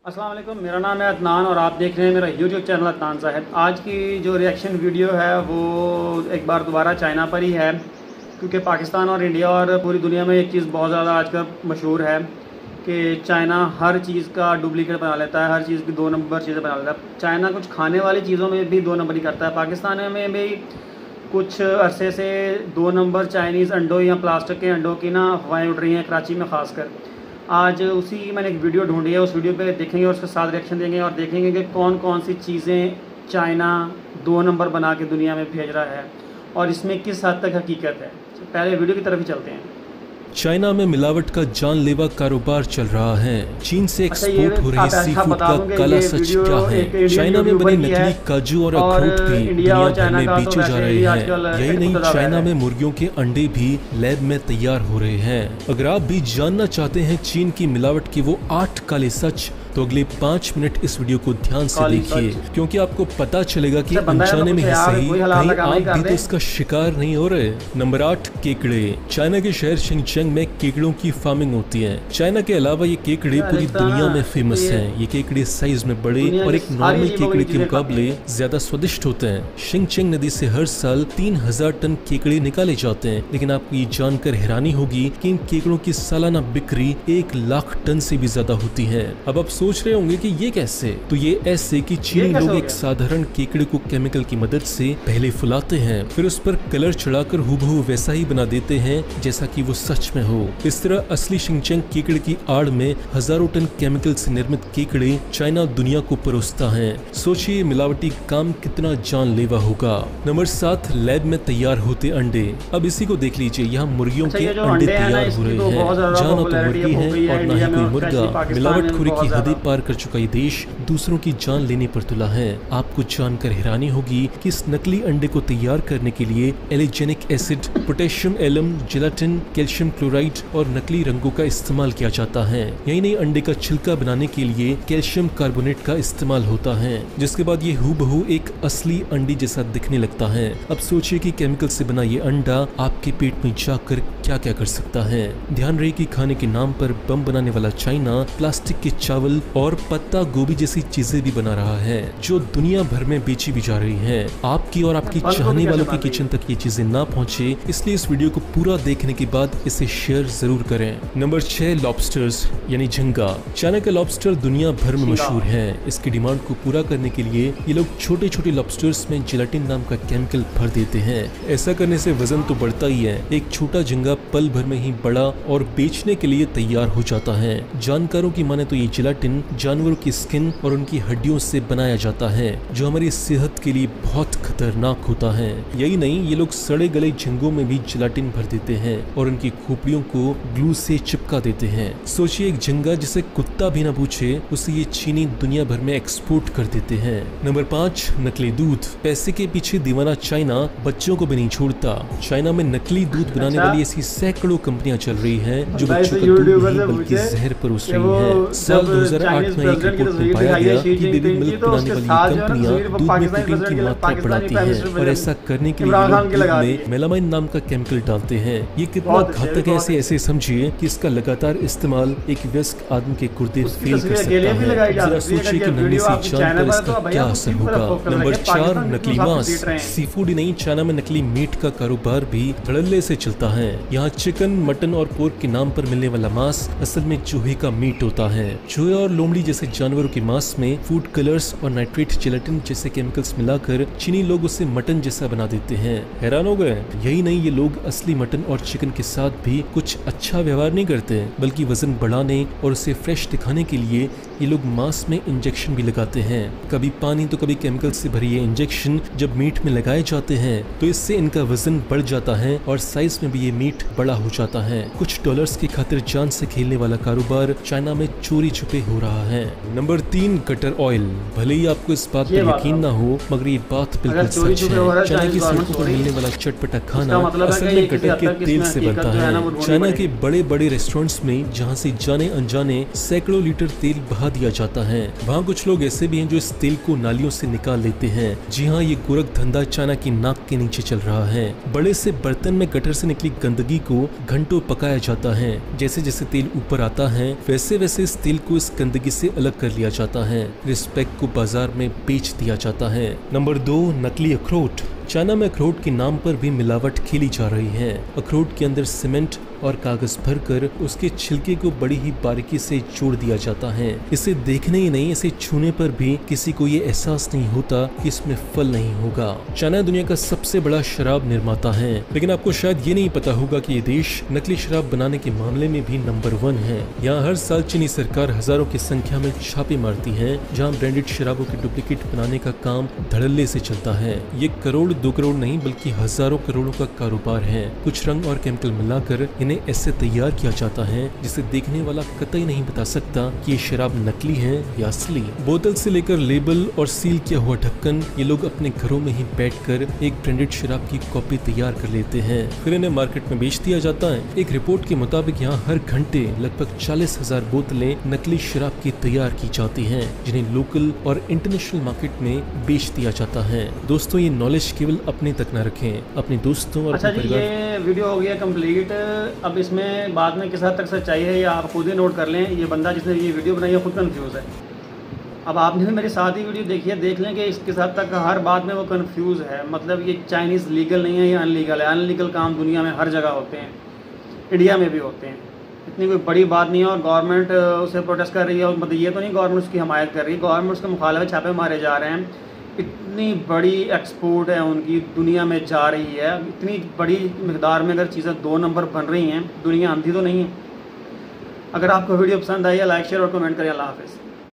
अस्सलाम वालेकुम, मेरा नाम है अदनान और आप देख रहे हैं मेरा यूट्यूब चैनल अदनान साहब। आज की जो रिएक्शन वीडियो है वो एक बार दोबारा चाइना पर ही है, क्योंकि पाकिस्तान और इंडिया और पूरी दुनिया में एक चीज़ बहुत ज़्यादा आजकल मशहूर है कि चाइना हर चीज़ का डुप्लीकेट बना लेता है, हर चीज़ की 2 नंबर चीज़ें बना लेता है। चाइना कुछ खाने वाली चीज़ों में भी 2 नंबर ही करता है। पाकिस्तान में भी कुछ अरसे से 2 नंबर चाइनीज़ अंडों या प्लास्टिक के अंडों की ना अफवाहें उड़ रही हैं, कराची में ख़ासकर। आज उसी की मैंने एक वीडियो ढूंढी है, उस वीडियो पे देखेंगे और उसके साथ रिएक्शन देंगे और देखेंगे कि कौन कौन सी चीज़ें चाइना 2 नंबर बना के दुनिया में भेज रहा है और इसमें किस हद तक हकीकत है। पहले वीडियो की तरफ ही चलते हैं। चाइना में मिलावट का जानलेवा कारोबार चल रहा है। चीन से एक्सपोर्ट हो रही सी फूड का काला सच क्या है? चाइना में बने नकली काजू और अखरोट भी दुनिया भर में बेचे जा रहे हैं। यही नहीं, चाइना में मुर्गियों के अंडे भी लैब में तैयार हो रहे हैं। अगर आप भी जानना चाहते हैं चीन की मिलावट के वो 8 काले सच, तो अगले 5 मिनट इस वीडियो को ध्यान से देखिए, क्योंकि आपको पता चलेगा कि अनजाने में ही सही कहीं आप भी तो इसका शिकार नहीं हो रहे। नंबर 8, केकड़े। चाइना के शहर शिनचैंग में केकड़ों की फार्मिंग होती है। चाइना के अलावा ये केकड़े पूरी दुनिया में फेमस हैं। ये केकड़े साइज में बड़े और एक नॉर्मल केकड़े के मुकाबले ज्यादा स्वादिष्ट होते हैं। शिनचैंग नदी से हर साल 3000 टन केकड़े निकाले जाते हैं, लेकिन आपको ये जानकर हैरानी होगी कि इन केकड़ों की सालाना बिक्री 1 लाख टन से भी ज्यादा होती है। अब आप सोच रहे होंगे कि ये कैसे? तो ये ऐसे कि चीनी लोग एक साधारण केकड़े को केमिकल की मदद से पहले फुलाते हैं, फिर उस पर कलर चढ़ाकर हूबहू वैसा ही बना देते हैं जैसा कि वो सच में हो। इस तरह असली शिनचैंग केकड़े की आड़ में हजारों टन केमिकल से निर्मित केकड़े चाइना दुनिया को परोसता है। सोचिए मिलावटी काम कितना जानलेवा होगा। नंबर 7, लैब में तैयार होते अंडे। अब इसी को देख लीजिए, यहाँ मुर्गियों के अंडे तैयार हो रहे हैं। जहाँ न तो मुर्गी है और न ही कोई मुर्गा। मिलावटखोरी की हदें पार कर चुका ये देश दूसरों की जान लेने पर तुला है। आपको जानकर हैरानी होगी कि इस नकली अंडे को तैयार करने के लिए alginic acid, potassium alum, gelatine, calcium chloride और नकली रंगों का इस्तेमाल किया जाता है। यही नहीं, अंडे का छिलका बनाने के लिए कैल्शियम कार्बोनेट का इस्तेमाल होता है, जिसके बाद ये हूबहू एक असली अंडे जैसा दिखने लगता है। अब सोचिए कि केमिकल से बना ये अंडा आपके पेट में जाकर क्या क्या कर सकता है। ध्यान रहे कि खाने के नाम पर बम बनाने वाला चाइना प्लास्टिक के चावल और पत्ता गोभी जैसी चीजें भी बना रहा है, जो दुनिया भर में बेची भी जा रही हैं। आपकी और आपकी चाहने वालों के किचन तक ये चीजें ना पहुंचे, इसलिए इस वीडियो को पूरा देखने के बाद इसे शेयर जरूर करें। नंबर 6, लॉबस्टर्स यानी झींगा। चाइना का लॉबस्टर दुनिया भर में मशहूर है। इसकी डिमांड को पूरा करने के लिए ये लोग छोटे छोटे लॉबस्टर्स में जेलाटिन नाम का केमिकल भर देते हैं। ऐसा करने से वजन तो बढ़ता ही है, एक छोटा झींगा पल भर में ही बड़ा और बेचने के लिए तैयार हो जाता है। जानकारों की माने तो ये जेलाटिन जानवरों की स्किन और उनकी हड्डियों से बनाया जाता है, जो हमारी सेहत के लिए बहुत खतरनाक होता है। यही नहीं, ये लोग सड़े गले झींगों में भी जेलाटिन भर देते हैं और उनकी खोपड़ियों को ग्लू से चिपका देते हैं। सोचिए, एक झींगा जिसे कुत्ता भी न पूछे, उसे ये चीनी दुनिया भर में एक्सपोर्ट कर देते हैं। नंबर 5, नकली दूध। पैसे के पीछे दीवाना चाइना बच्चों को भी नहीं छोड़ता। चाइना में नकली दूध बनाने वाली ऐसी सैकड़ों कंपनियां चल रही हैं, जो बच्चों का दूध नहीं बल्कि जहर परोस रही है। साल 2008 में एक रिपोर्ट में पाया गया कि बेबी मिल्क बनाने वाली कंपनियां दूध में प्रोटीन की मात्रा बढ़ाती हैं और ऐसा करने के लिए दूध में मेलामाइन नाम का केमिकल डालते हैं। ये कितना घातक है ऐसे समझिए कि इसका लगातार इस्तेमाल एक वयस्क आदमी के गुर्दे फेल कर सकता है। जरा सोचिए कि नन्ही सी जान पर इसका क्या असर होगा। नंबर 4, नकली मांस। सी फूड ही नहीं, चाइना में नकली मीट का कारोबार भी धड़ल्ले से चलता है। यहाँ चिकन, मटन और पोर्क के नाम पर मिलने वाला मांस असल में चूहे का मीट होता है। चूहे और लोमड़ी जैसे जानवरों के मांस में फूड कलर्स और नाइट्रेट, जेलाटिन जैसे केमिकल्स मिलाकर चीनी लोग उसे मटन जैसा बना देते हैं। हैरान हो गए? यही नहीं, ये लोग असली मटन और चिकन के साथ भी कुछ अच्छा व्यवहार नहीं करते, बल्कि वजन बढ़ाने और उसे फ्रेश दिखाने के लिए ये लोग मांस में इंजेक्शन भी लगाते हैं। कभी पानी तो कभी केमिकल से भरी ये इंजेक्शन जब मीट में लगाए जाते हैं तो इससे इनका वजन बढ़ जाता है और साइज में भी ये मीट बड़ा हो जाता है। कुछ डॉलर्स की खातिर जान से खेलने वाला कारोबार चाइना में चोरी छुपे हो रहा है। Number 3, gutter oil. भले ही आपको इस बात पर यकीन ना हो, मगर ये बात बिल्कुल सच है। चाइना की सड़कों पर मिलने वाला चटपटा खाना असल में गटर के तेल से बनता है। चाइना के बड़े बड़े रेस्टोरेंट्स में जहाँ से जाने अनजाने सैकड़ों लीटर तेल बहा दिया जाता है, वहाँ कुछ लोग ऐसे भी हैं जो इस तेल को नालियों से निकाल लेते हैं। जी हाँ, ये गोरख धंधा चाइना की नाक के नीचे चल रहा है। बड़े से बर्तन में गटर से निकली गंदगी को घंटों पकाया जाता है। जैसे जैसे तेल ऊपर आता है, वैसे वैसे इस तेल को इस गंदगी से अलग कर लिया जाता है। रिस्पेक्ट को बाजार में बेच दिया जाता है। नंबर 2, नकली अखरोट। चाइना में अखरोट के नाम पर भी मिलावट खेली जा रही है। अखरोट के अंदर सीमेंट और कागज भरकर उसके छिलके को बड़ी ही बारीकी से जोड़ दिया जाता है। इसे देखने ही नहीं, इसे छूने पर भी किसी को ये एहसास नहीं होता कि इसमें फल नहीं होगा। चाइना दुनिया का सबसे बड़ा शराब निर्माता है, लेकिन आपको शायद ये नहीं पता होगा कि ये देश नकली शराब बनाने के मामले में भी नंबर 1 है। यहाँ हर साल चीनी सरकार हजारों की संख्या में छापे मारती है, जहाँ ब्रांडेड शराबों के डुप्लीकेट बनाने का काम धड़ल्ले से चलता है। ये करोड़ 2 करोड़ नहीं बल्कि हजारों करोड़ों का कारोबार है। कुछ रंग और केमिकल मिलाकर इन्हें ऐसे तैयार किया जाता है जिसे देखने वाला कतई नहीं बता सकता कि ये शराब नकली है या असली। बोतल से लेकर लेबल और सील किया हुआ ढक्कन ये लोग अपने घरों में ही बैठकर एक ब्रांडेड शराब की कॉपी तैयार कर लेते हैं, फिर इन्हें मार्केट में बेच दिया जाता है। एक रिपोर्ट के मुताबिक यहाँ हर घंटे लगभग 40,000 बोतलें नकली शराब की तैयार की जाती हैं, जिन्हें लोकल और इंटरनेशनल मार्केट में बेच दिया जाता है। दोस्तों, ये नॉलेज केवल अपने तक न रखें, अपने दोस्तों और अच्छा जी, ये वीडियो हो गया कंप्लीट। अब इसमें बाद में किस हद तक सच्चाई है या आप खुद ही नोट कर लें। ये बंदा जिसने ये वीडियो बनाई है खुद कंफ्यूज है। अब आपने मेरी साथ ही वीडियो देखी है, देख लें कि किस हद तक हर बात में वो कंफ्यूज है। मतलब ये चाइनीज़ लीगल नहीं है, ये अनलीगल है। अनलीगल काम दुनिया में हर जगह होते हैं, इंडिया में भी होते हैं। इतनी कोई बड़ी बात नहीं है और गवर्नमेंट उसे प्रोटेस्ट कर रही है। और मतलब ये तो नहीं गवर्नमेंट उसकी हमायत कर रही है, गवर्नमेंट उसके मुखालिफ छापे मारे जा रहे हैं। इतनी बड़ी एक्सपोर्ट है उनकी, दुनिया में जा रही है। इतनी बड़ी मिकदार में अगर चीज़ें 2 नंबर बन रही हैं, दुनिया अंधी तो नहीं है। अगर आपको वीडियो पसंद आई है, लाइक शेयर और कमेंट करें। अल्लाह हाफ़िज़।